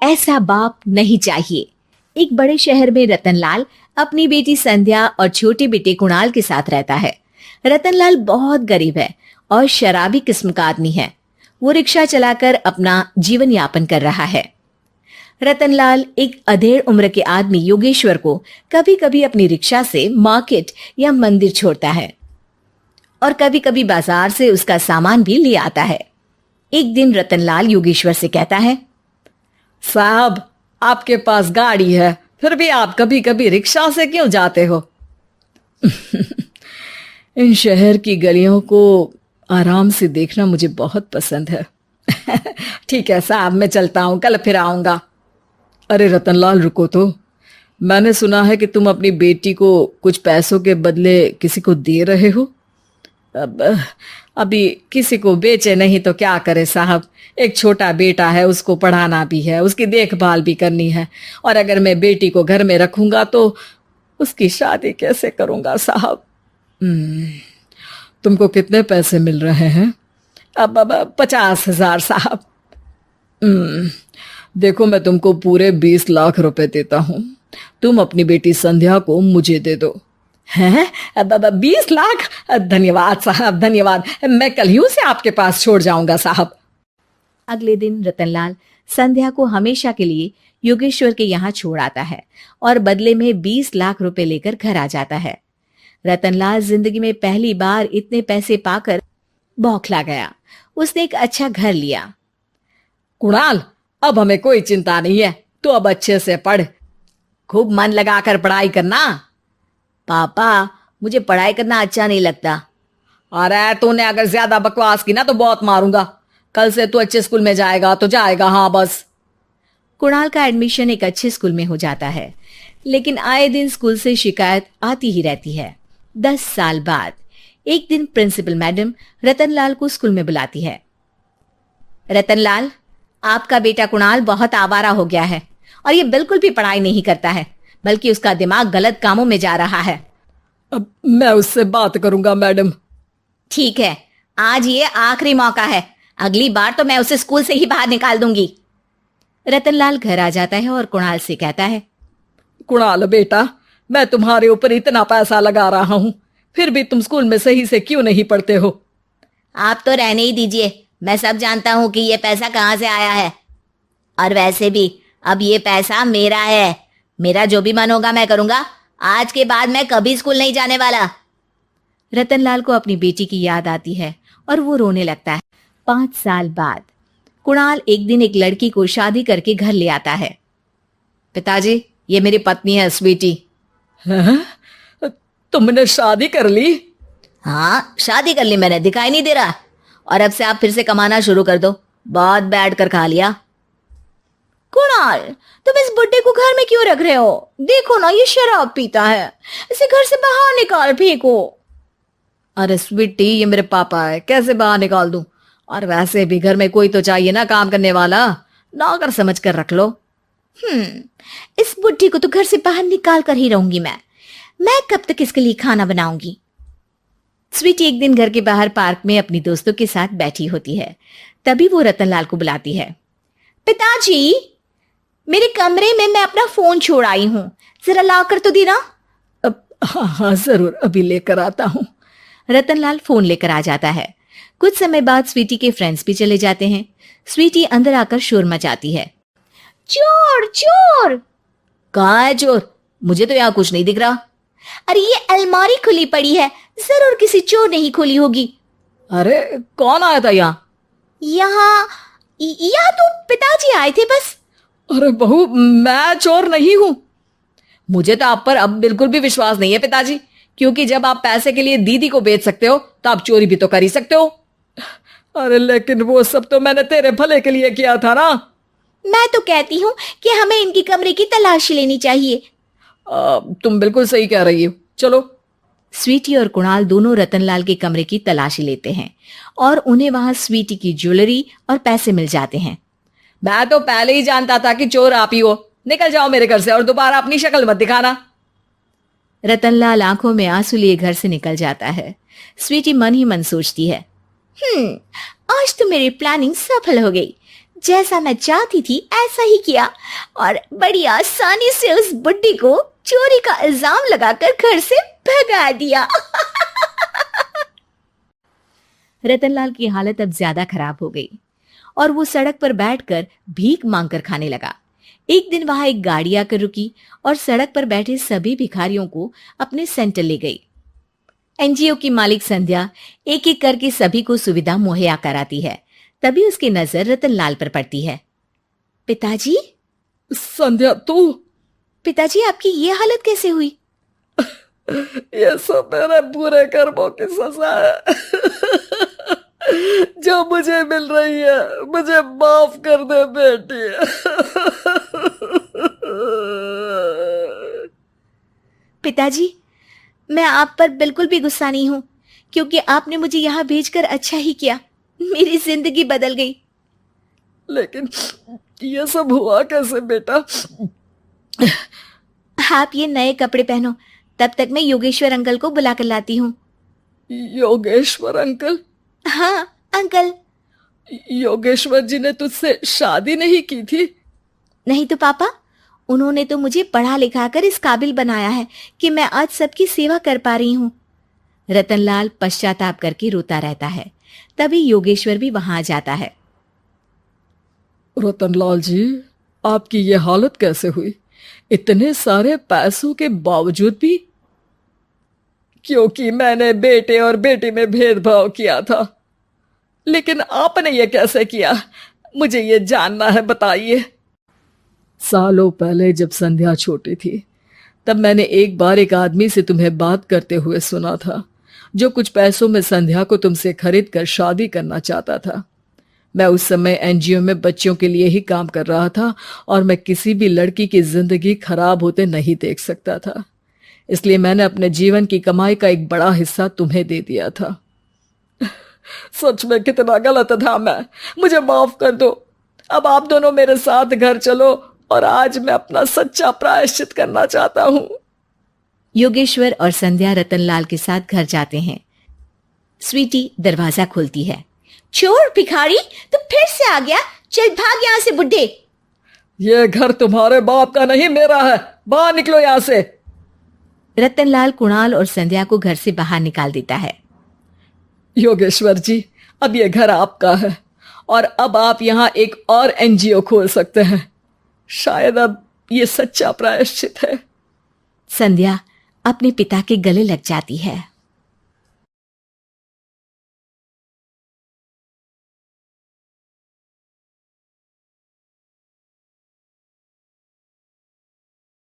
ऐसा बाप नहीं चाहिए। एक बड़े शहर में रतनलाल अपनी बेटी संध्या और छोटे बेटे कुणाल के साथ रहता है। रतनलाल बहुत गरीब है और शराबी किस्म का आदमी है। वो रिक्शा चलाकर अपना जीवन यापन कर रहा है। रतनलाल एक अधेड़ उम्र के आदमी योगेश्वर को कभी कभी अपनी रिक्शा से मार्केट या मंदिर छोड़ता है और कभी कभी बाजार से उसका सामान भी ले आता है। एक दिन रतनलाल योगेश्वर से कहता है, साहब, आपके पास गाड़ी है, फिर भी आप कभी कभी रिक्शा से क्यों जाते हो? इन शहर की गलियों को आराम से देखना मुझे बहुत पसंद है। ठीक है साहब, मैं चलता हूँ, कल फिर आऊंगा। अरे रतनलाल, रुको तो। मैंने सुना है कि तुम अपनी बेटी को कुछ पैसों के बदले किसी को दे रहे हो। अभी किसी को बेचे नहीं तो क्या करे साहब। एक छोटा बेटा है, उसको पढ़ाना भी है, उसकी देखभाल भी करनी है, और अगर मैं बेटी को घर में रखूंगा तो उसकी शादी कैसे करूंगा साहब। तुमको कितने पैसे मिल रहे हैं? अब 50,000 साहब। देखो, मैं तुमको पूरे 20 लाख रुपए देता हूँ। तुम अपनी बेटी संध्या को मुझे दे दो। हैं? 20 लाख? धन्यवाद साहब, धन्यवाद। मैं कल ही उसे आपके पास छोड़ जाऊंगा साहब। अगले दिन रतनलाल संध्या को हमेशा के लिए योगेश्वर के यहाँ छोड़ आता है और बदले में 20 लाख रुपए लेकर घर आ जाता है। रतनलाल जिंदगी में पहली बार इतने पैसे पाकर बौखला गया। उसने एक अच्छा घर लिया। कुणाल, अब हमें कोई चिंता नहीं है, तो अब अच्छे से पढ़, खूब मन लगाकर पढ़ाई करना। पापा, मुझे पढ़ाई करना अच्छा नहीं लगता। अरे तूने अगर ज्यादा बकवास की ना तो बहुत मारूंगा। कल से तू अच्छे स्कूल में जाएगा तो जाएगा, हाँ बस। कुणाल का एडमिशन एक अच्छे स्कूल में हो जाता है, लेकिन आए दिन स्कूल से शिकायत आती ही रहती है। 10 साल बाद एक दिन प्रिंसिपल मैडम रतनलाल को स्कूल में बुलाती है। रतनलाल, आपका बेटा कुणाल बहुत आवारा हो गया है और ये बिल्कुल भी पढ़ाई नहीं करता है, बल्कि उसका दिमाग गलत कामों में जा रहा है। अब मैं उससे बात करूंगा मैडम। ठीक है, आज ये आखिरी मौका है, अगली बार तो मैं उसे स्कूल से ही बाहर निकाल दूंगी। रतनलाल घर आ जाता है और कुणाल से कहता है, कुणाल बेटा, मैं तुम्हारे ऊपर इतना पैसा लगा रहा हूं, फिर भी तुम स्कूल में सही से क्यों नहीं पढ़ते हो? आप तो रहने ही दीजिए, मैं सब जानता हूं कि ये पैसा कहां से आया है। और वैसे भी अब ये पैसा मेरा है, मेरा जो भी मन होगा मैं करूंगा। आज के बाद मैं कभी स्कूल नहीं जाने वाला। रतनलाल को अपनी बेटी की याद आती है और वो रोने लगता है। 5 साल बाद कुणाल एक दिन एक लड़की को शादी करके घर ले आता है। पिताजी, ये मेरी पत्नी है स्वीटी। तुमने शादी कर ली? हाँ, शादी कर ली मैंने, दिखाई नहीं दे रहा। और अब से आप फिर से कमाना शुरू कर दो, बहुत बैठ कर खा लिया। कुणाल, तुम इस बुड्ढे को घर में क्यों रख रहे हो? देखो ना, ये शराब पीता है, इसे घर से बाहर निकाल फेंको। अरे स्वीटी, ये मेरे पापा है, कैसे बाहर निकाल दूं? और वैसे भी घर में कोई तो चाहिए ना काम करने वाला, नौकर समझ कर रख लो। इस बुड्ढी को तो घर से बाहर निकाल कर ही रहूंगी मैं कब तक इसके लिए खाना बनाऊंगी। स्वीटी एक दिन घर के बाहर पार्क में अपनी दोस्तों के साथ बैठी होती है। तभी वो रतनलाल को बुलाती है। पिताजी, मेरे कमरे में मैं अपना फोन छोड़ आई हूं, जरा लाकर तो देना। हाँ जरूर, अभी लेकर आता हूं। रतनलाल फोन लेकर आ जाता है। कुछ समय बाद स्वीटी के फ्रेंड्स भी चले जाते हैं। स्वीटी अंदर आकर शोर मचाती है। चोर चोर! कहाँ है चोर? मुझे तो यहाँ कुछ नहीं दिख रहा। अरे ये अलमारी खुली पड़ी है, जरूर किसी चोर ने ही खोली होगी। अरे कौन आया था यहाँ? यहाँ तो पिताजी आए थे बस। अरे बहू, मैं चोर नहीं हूं। मुझे तो आप पर अब बिल्कुल भी विश्वास नहीं है पिताजी, क्योंकि जब आप पैसे के लिए दीदी को बेच सकते हो तो आप चोरी भी तो कर ही सकते हो। अरे लेकिन वो सब तो मैंने तेरे भले के लिए किया था ना। मैं तो कहती हूँ कि हमें इनकी कमरे की तलाशी लेनी चाहिए। तुम बिल्कुल सही कह रही हो, चलो। स्वीटी और कुणाल दोनों रतनलाल के कमरे की तलाशी लेते हैं और उन्हें वहां स्वीटी की ज्वेलरी और पैसे मिल जाते हैं। मैं तो पहले ही जानता था कि चोर आप ही हो। निकल जाओ मेरे घर से और दोबारा अपनी शक्ल मत दिखाना। रतनलाल आंखों में आंसू लिए घर से निकल जाता है। स्वीटी मन ही मन सोचती है, आज तो मेरी प्लानिंग सफल हो गई। जैसा मैं चाहती थी ऐसा ही किया और बड़ी आसानी से उस बुड्ढी को चोरी का इल्जाम लगाकर घर से भगा दिया। रतनलाल की हालत अब ज्यादा खराब हो गई और वो सड़क पर बैठकर भीख मांगकर खाने लगा। एक दिन वहां एक गाड़ी आकर रुकी और सड़क पर बैठे सभी भिखारियों को अपने सेंटर ले गई। एनजीओ की मालिक संध्या एक एक करके सभी को सुविधा मुहैया कराती है। तभी उसकी नजर रतनलाल पर पड़ती है। पिताजी, संध्या तू? पिताजी आपकी ये हालत कैसे हुई? ये सब मेरे बुरे कर्मों की सजा है जो मुझे मिल रही है। मुझे माफ कर दे बेटी। पिताजी, मैं आप पर बिल्कुल भी गुस्सा नहीं हूं, क्योंकि आपने मुझे यहां भेजकर अच्छा ही किया। मेरी जिंदगी बदल गई। लेकिन ये सब हुआ कैसे बेटा? आप ये नए कपड़े पहनो, तब तक मैं योगेश्वर अंकल को बुला कर लाती हूँ। योगेश्वर अंकल? हाँ अंकल। योगेश्वर जी ने तुझसे शादी नहीं की थी? नहीं तो पापा, उन्होंने तो मुझे पढ़ा लिखा कर इस काबिल बनाया है कि मैं आज सबकी सेवा कर पा रही हूँ। रतनलाल पश्चाताप करके रोता रहता है। तभी योगेश्वर भी वहां आ जाता है। रतनलाल जी, आपकी ये हालत कैसे हुई? इतने सारे पैसों के बावजूद भी? क्योंकि मैंने बेटे और बेटी में भेदभाव किया था। लेकिन आपने ये कैसे किया? मुझे ये जानना है, बताइए। सालों पहले जब संध्या छोटी थी, तब मैंने एक बार एक आदमी से तुम्हें बात करते हुए सुना था, जो कुछ पैसों में संध्या को तुमसे खरीद कर शादी करना चाहता था। मैं उस समय एनजीओ में बच्चों के लिए ही काम कर रहा था और मैं किसी भी लड़की की जिंदगी खराब होते नहीं देख सकता था। इसलिए मैंने अपने जीवन की कमाई का एक बड़ा हिस्सा तुम्हें दे दिया था। सच में कितना गलत था मैं। मुझे माफ कर दो। अब आप दोनों मेरे साथ घर चलो और आज मैं अपना सच्चा प्रायश्चित करना चाहता हूं। योगेश्वर और संध्या रतनलाल के साथ घर जाते हैं। स्वीटी दरवाजा खोलती है। चोर भिखारी, तू फिर से आ गया? चल भाग यहाँ से बुड्ढे। ये घर तुम्हारे बाप का नहीं, मेरा है। बाहर निकलो यहाँ से। रतनलाल कुणाल और संध्या को घर से बाहर निकाल देता है। योगेश्वर जी, अब ये घर आपका है और अब आप यहाँ एक और एनजीओ खोल सकते हैं। शायद अब ये सच्चा प्रायश्चित है। संध्या अपने पिता के गले लग जाती है।